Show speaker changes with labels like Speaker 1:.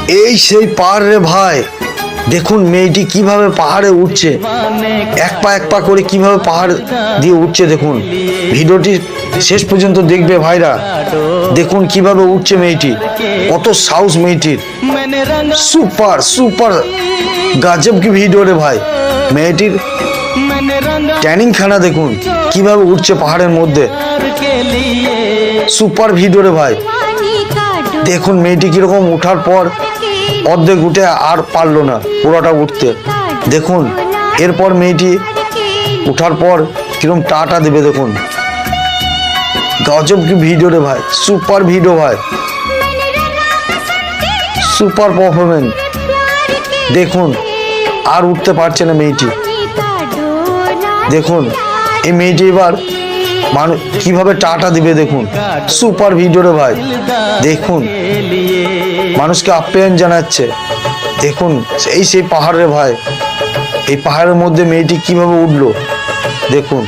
Speaker 1: এই সেই পাহাড় রে ভাই, দেখুন মেয়েটি কিভাবে পাহাড়ে উঠছে, এক পা করে কিভাবে পাহাড় দিয়ে উঠছে। দেখুন ভিডিওটি শেষ পর্যন্ত দেখবে ভাইরা, দেখুন কিভাবে উঠছে মেয়েটি, কত সাহস মেয়েটির। সুপার সুপার গাজব কি ভিডিও রে ভাই। মেয়েটির ট্যানিং খানা দেখুন কিভাবে উঠছে পাহাড়ের মধ্যে, সুপার ভিডিও রে ভাই। দেখুন মেয়েটি কিরকম উঠার পর অর্ধেক উঠে আর পারলো না পুরোটা উঠতে। দেখুন এরপর মেয়েটি উঠার পর কিরকম টাটা দেবে, দেখুন গজব কি ভিডিও রে ভাই, সুপার ভিডিও ভাই, সুপার পারফরমেন্স। দেখুন আর উঠতে পারছে না মেয়েটি। দেখুন এই মেয়েটি এবার মানুষ কিভাবে টাটা দিবে, দেখুন সুপার ভিডিও রে ভাই। দেখুন মানুষকে আপ্যায়ন জানাচ্ছে। দেখুন সেই পাহাড় রে ভাই, এই পাহাড়ের মধ্যে মেয়েটি কিভাবে উঠলো দেখুন।